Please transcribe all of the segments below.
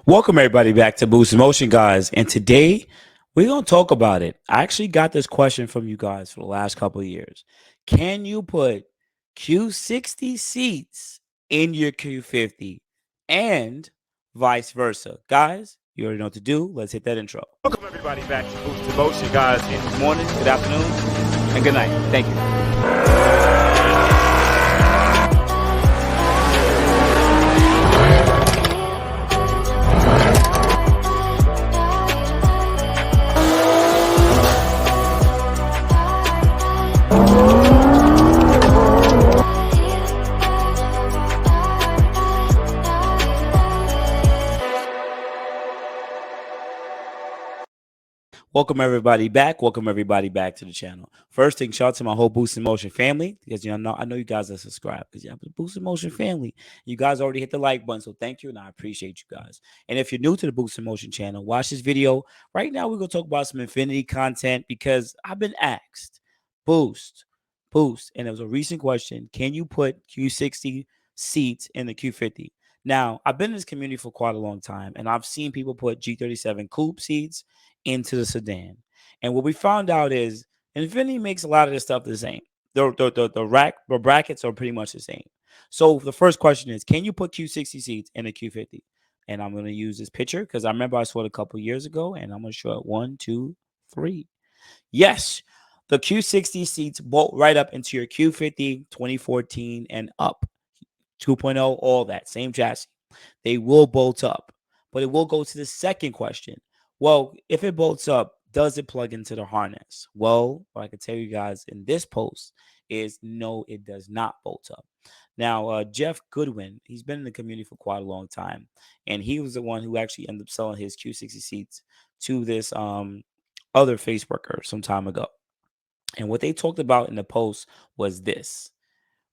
Welcome everybody back to Boost Motion, guys. And today we're gonna talk about it. I actually got this question from you guys for the last couple of years. Can you put Q60 seats in your Q50 and vice versa? Guys, you already know what to do. Let's hit that intro. Welcome everybody back to Boost Motion, guys. And good morning, good afternoon, and good night. Thank you. Welcome everybody back. Welcome everybody back to the channel. First thing, shout out to my whole Boost Motion family, because I know you guys are subscribed, because you have the Boost Motion family. You guys already hit the like button, so thank you, and I appreciate you guys. And if you're new to the Boost Motion channel, watch this video. Right now, we're gonna talk about some infiniti content because I've been asked, boost, and there was a recent question: can you put Q60 seats in the Q50? Now, I've been in this community for quite a long time, and I've seen people put G37 coupe seats into the sedan. And what we found out is Infiniti makes a lot of this stuff the same. The brackets are pretty much the same. So the first question is, can you put Q60 seats in a Q50? And I'm going to use this picture because I remember I saw it a couple years ago, and I'm going to show it 1, 2, 3. Yes, the Q60 seats bolt right up into your Q50 2014 and up. 2.0, all that same chassis. They will bolt up, but it will go to the second question. Well, if it bolts up, does it plug into the harness? Well, what I can tell you guys in this post is no, it does not bolt up. Now, Jeff Goodwin, he's been in the community for quite a long time, and he was the one who actually ended up selling his Q60 seats to this other face worker some time ago. And what they talked about in the post was this,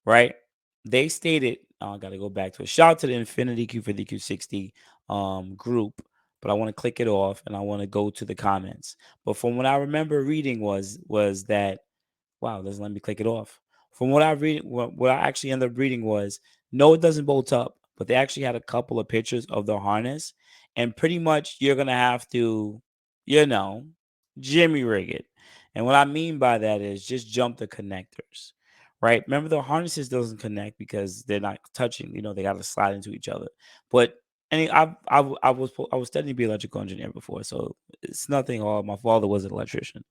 right? They stated, I got to go back to it. Shout out to the Infiniti Q50 Q60 group, but I want to click it off and I want to go to the comments. But from what I remember reading was that, wow, doesn't let me click it off. From what I read, what I actually ended up reading was, no, it doesn't bolt up, but they actually had a couple of pictures of the harness, and pretty much you're gonna have to, jimmy rig it. And what I mean by that is just jump the connectors, right? Remember, the harnesses doesn't connect because they're not touching. They got to slide into each other. But I was studying to be an electrical engineer before, so it's nothing. All my father was an electrician.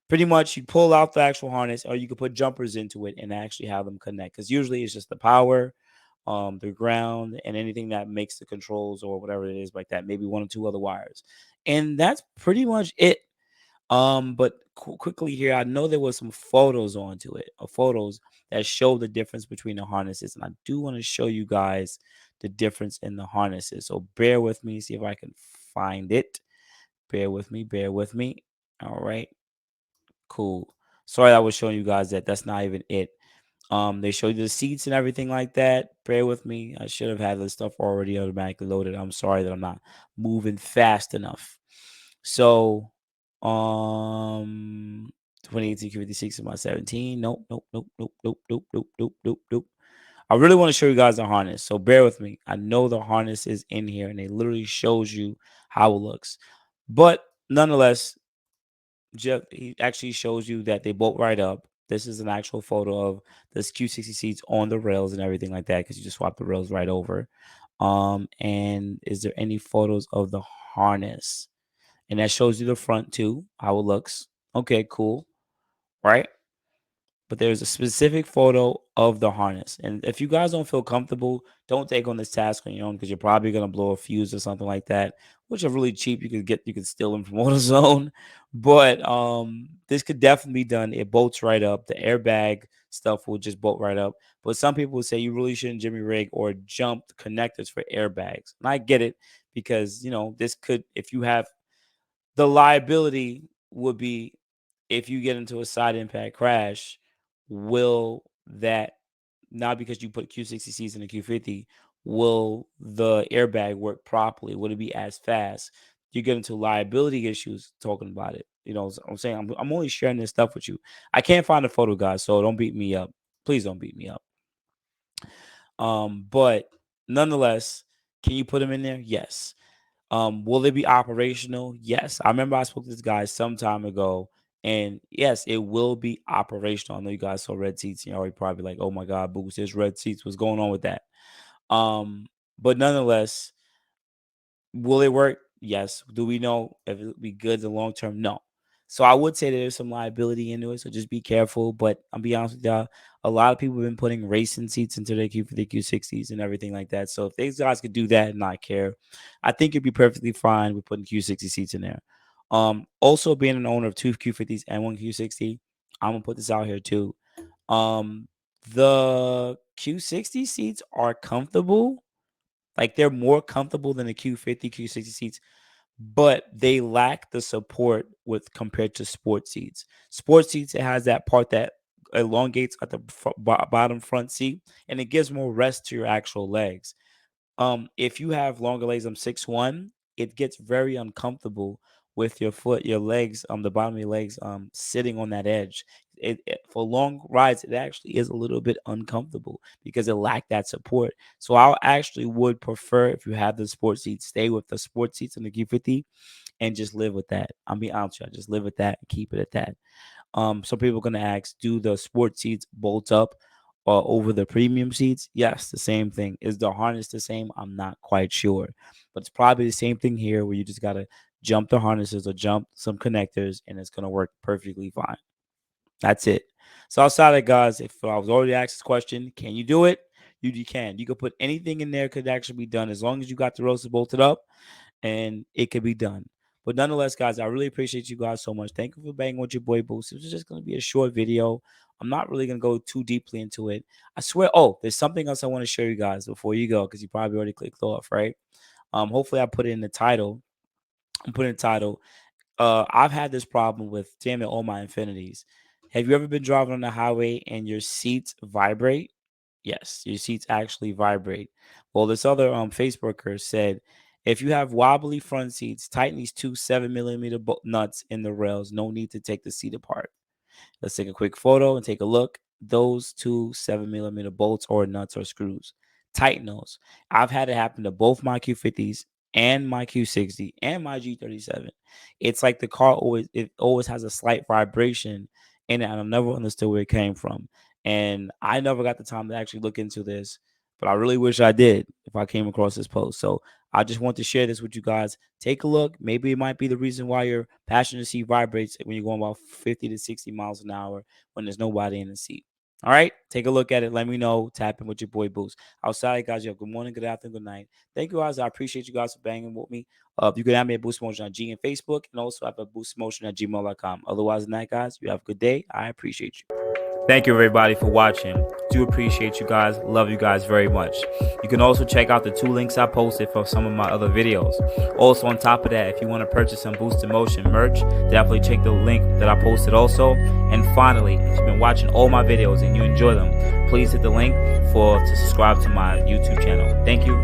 Pretty much, you pull out the actual harness, or you could put jumpers into it and actually have them connect. Because usually it's just the power, the ground, and anything that makes the controls or whatever it is like that. Maybe one or two other wires, and that's pretty much it. But quickly here, I know there was some photos onto it, or photos that show the difference between the harnesses, and I do want to show you guys the difference in the harnesses. So bear with me, see if I can find it. Bear with me, bear with me. All right, cool. Sorry, I was showing you guys that that's not even it. They show you the seats and everything like that. Bear with me. I should have had this stuff already automatically loaded. I'm sorry that I'm not moving fast enough. So, 2018 Q56 is my 17. Nope, nope, nope, nope, nope, nope, nope, nope, nope, nope. I really want to show you guys the harness, so bear with me. I know the harness is in here, and it literally shows you how it looks. But nonetheless, Jeff, he actually shows you that they bolt right up. This is an actual photo of this Q60 seats on the rails and everything like that, because you just swap the rails right over. And is there any photos of the harness? And that shows you the front too, how it looks. Okay, cool. Right? But there's a specific photo of the harness. And if you guys don't feel comfortable, don't take on this task on your own, because you're probably going to blow a fuse or something like that, which are really cheap. You could steal them from AutoZone. But this could definitely be done. It bolts right up. The airbag stuff will just bolt right up. But some people would say you really shouldn't jimmy rig or jump the connectors for airbags. And I get it, because this could, if you have, the liability would be, if you get into a side impact crash, will that, not because you put Q60Cs in a Q50, will the airbag work properly? Would it be as fast? You get into liability issues talking about it. So I'm saying I'm only sharing this stuff with you. I can't find a photo, guys, so don't beat me up. Please don't beat me up. But nonetheless, can you put them in there? Yes. Will it be operational? Yes. I remember I spoke to this guy some time ago, and yes, it will be operational. I know you guys saw red seats, and you're already probably like, oh my God, Boost, there's red seats. What's going on with that? But nonetheless, will it work? Yes. Do we know if it'll be good in the long term? No. So I would say there's some liability into it. So just be careful. But I'll be honest with y'all, a lot of people have been putting racing seats into their Q50, Q60s and everything like that. So if these guys could do that and not care, I think you'd be perfectly fine with putting Q60 seats in there. Also being an owner of two Q50s and one Q60, I'm gonna put this out here too. The Q60 seats are comfortable. Like they're more comfortable than the Q50, Q60 seats, but they lack the support with compared to sports seats. Sports seats, it has that part that elongates at the bottom front seat, and it gives more rest to your actual legs. If you have longer legs, I'm 6'1", it gets very uncomfortable with your legs, the bottom of your legs, sitting on that edge. For long rides, it actually is a little bit uncomfortable because it lacked that support. So I actually would prefer, if you have the sports seats, stay with the sports seats in the Q50 and just live with that. I'll be honest with you, just live with that and keep it at that. Some people are gonna ask, do the sports seats bolt up over the premium seats? Yes, the same thing. Is the harness the same? I'm not quite sure, but it's probably the same thing here, where you just gotta jump the harnesses or jump some connectors, and it's gonna work perfectly fine. That's it. So outside of guys, if I was already asked this question, can you do it? You can. You can put anything in there, could actually be done as long as you got the roses bolted up, and it could be done. But nonetheless, guys, I really appreciate you guys so much. Thank you for banging with your boy Boost. This is just going to be a short video. I'm not really going to go too deeply into it. I swear. Oh, there's something else I want to show you guys before you go, because you probably already clicked off, right? Hopefully I put it in the title. I'm putting the title. I've had this problem with, damn it, all my infinities. Have you ever been driving on the highway and your seats vibrate? Yes, your seats actually vibrate. Well, this other Facebooker said, if you have wobbly front seats, tighten these two 7mm nuts in the rails. No need to take the seat apart. Let's take a quick photo and take a look. Those two 7mm bolts or nuts or screws, tighten those. I've had it happen to both my Q50s and my Q60 and my G37. It's like the car always has a slight vibration in it, and I never understood where it came from. And I never got the time to actually look into this, but I really wish I did if I came across this post. So I just want to share this with you guys. Take a look. Maybe it might be the reason why your passenger seat vibrates when you're going about 50 to 60 miles an hour when there's nobody in the seat. All right, take a look at it. Let me know. Tap in with your boy Boost. Outside, guys, you have good morning, good afternoon, good night. Thank you, guys. I appreciate you guys for banging with me. You can add me at Boost Motion on G and Facebook, and also have a boostmotion at gmail.com. Otherwise than that, guys, you have a good day. I appreciate you. Thank you, everybody, for watching. Do appreciate you guys. Love you guys very much. You can also check out the 2 links I posted for some of my other videos. Also, on top of that, if you want to purchase some Boost in Motion merch, definitely check the link that I posted also. And finally, if you've been watching all my videos and you enjoy them, please hit the link to subscribe to my YouTube channel. Thank you.